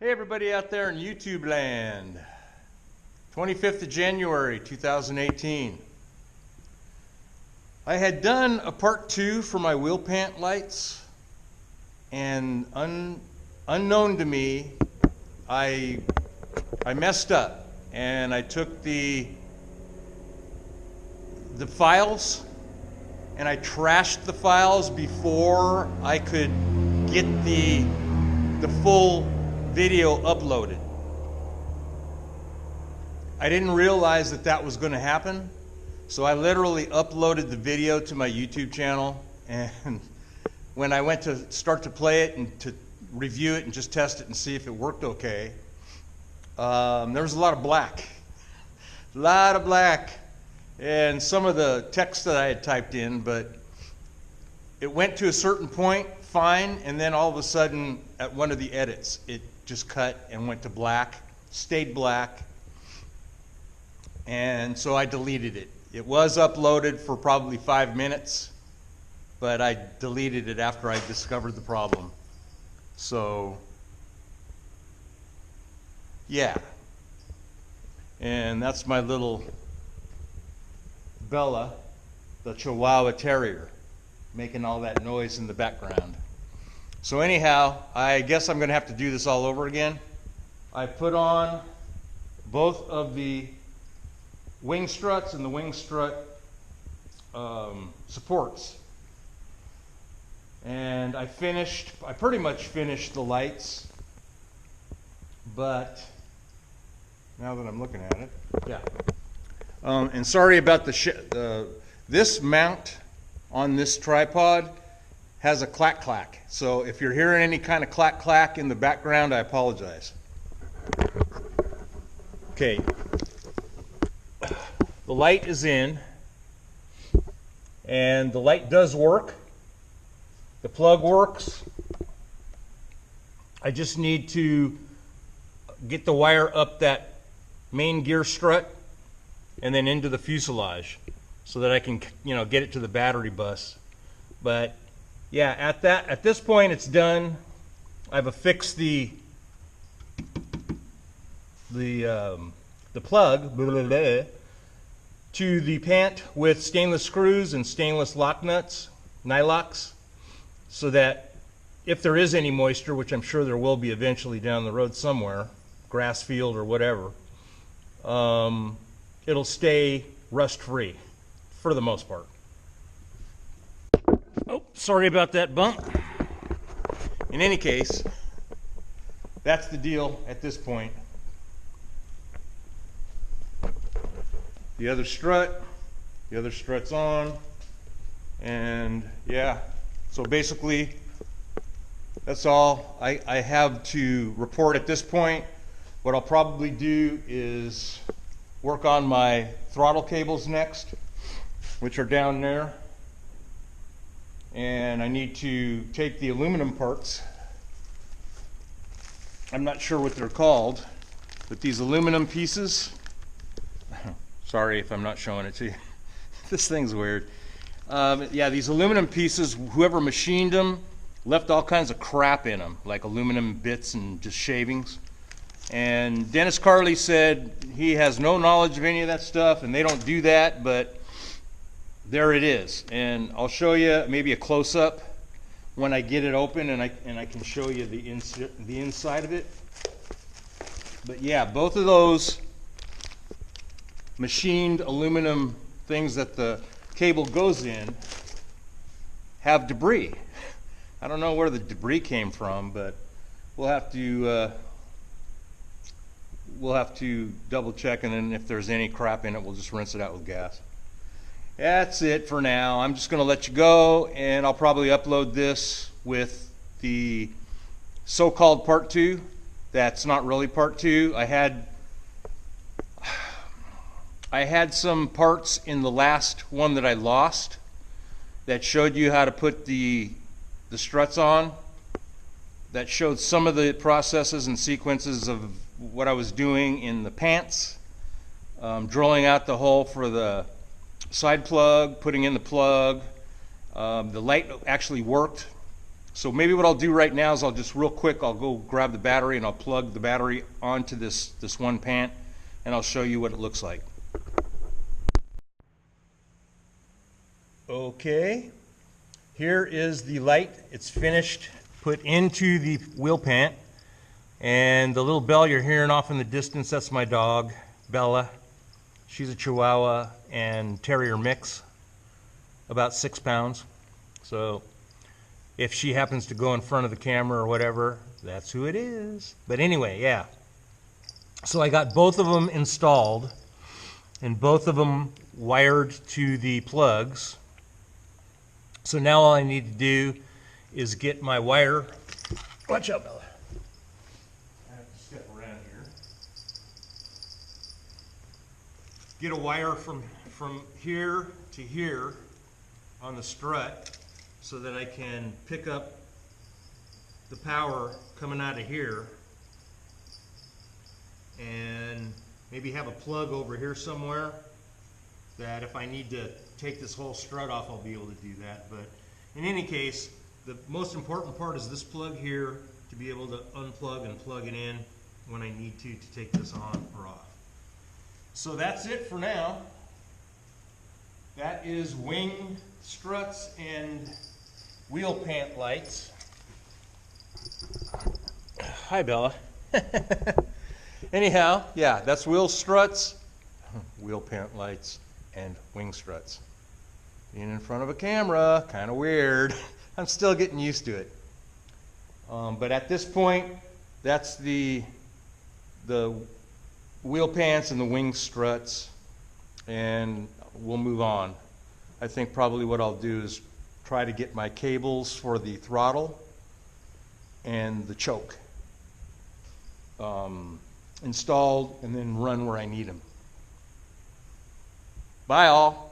Hey everybody out there in YouTube land. 25th of January 2018. I had done a part 2 for my wheel pant lights, and unknown to me, I messed up and I took the files and I trashed the files before I could get the full video uploaded. I didn't realize that was going to happen, so I literally uploaded the video to my YouTube channel, and when I went to start to play it and to review it and just test it and see if it worked okay, there was a lot of black. And some of the text that I had typed in, but it went to a certain point fine, and then all of a sudden at one of the edits it just cut and went to black, stayed black, and so I deleted it. It was uploaded for probably 5 minutes, but I deleted it after I discovered the problem. So yeah, and that's my little Bella, the Chihuahua Terrier, making all that noise in the background. So anyhow, I guess I'm going to have to do this all over again. I put on both of the wing struts and the wing strut supports. And I pretty much finished the lights, but now that I'm looking at it, yeah. And sorry about this mount on this tripod has a clack. So if you're hearing any kind of clack in the background, I apologize. Okay. The light is in, and the light does work. The plug works. I just need to get the wire up that main gear strut and then into the fuselage so that I can, get it to the battery bus. But yeah, at this point it's done. I've affixed the plug to the pant with stainless screws and stainless lock nuts, nylocks, so that if there is any moisture, which I'm sure there will be eventually down the road somewhere, grass field or whatever, it'll stay rust free for the most part. Oh, sorry about that bump. In any case, that's the deal at this point. The other strut's on, and yeah, so basically that's all I have to report at this point. What I'll probably do is work on my throttle cables next, which are down there. And I need to take the aluminum parts. I'm not sure what they're called, but these aluminum pieces, sorry if I'm not showing it to you. This thing's weird. Yeah, these aluminum pieces, whoever machined them left all kinds of crap in them, like aluminum bits and just shavings. And Dennis Carley said he has no knowledge of any of that stuff, and they don't do that, but there it is. And I'll show you maybe a close-up when I get it open, and I can show you the inside of it. But yeah, both of those machined aluminum things that the cable goes in have debris. I don't know where the debris came from, but we'll have to double check, and then if there's any crap in it, we'll just rinse it out with gas. That's it for now. I'm just going to let you go, and I'll probably upload this with the so-called part 2. That's not really part 2. I had some parts in the last one that I lost that showed you how to put the struts on. That showed some of the processes and sequences of what I was doing in the pants, drilling out the hole for the side plug, putting in the plug. The light actually worked, So maybe what I'll do right now is I'll just real quick, I'll go grab the battery and I'll plug the battery onto this one pant, and I'll show you what it looks like. Okay, here is the light. It's finished, put into the wheel pant, and the little bell you're hearing off in the distance, that's my dog, Bella. She's a Chihuahua and Terrier mix, about 6 pounds. So if she happens to go in front of the camera or whatever, that's who it is. But anyway, yeah. So I got both of them installed and both of them wired to the plugs. So now all I need to do is get my wire. Watch out, Bella. I have to step around here. Get a wire from here to here on the strut so that I can pick up the power coming out of here, and maybe have a plug over here somewhere that if I need to take this whole strut off, I'll be able to do that. But in any case, the most important part is this plug here, to be able to unplug and plug it in when I need to take this on or off. So that's it for now. That is wing struts and wheel pant lights. Hi, Bella. Anyhow, yeah, that's wheel struts, wheel pant lights, and wing struts. Being in front of a camera, kind of weird. I'm still getting used to it. But at this point, that's the wheel pants and the wing struts, and we'll move on. I think probably what I'll do is try to get my cables for the throttle and the choke installed, and then run where I need them. Bye all.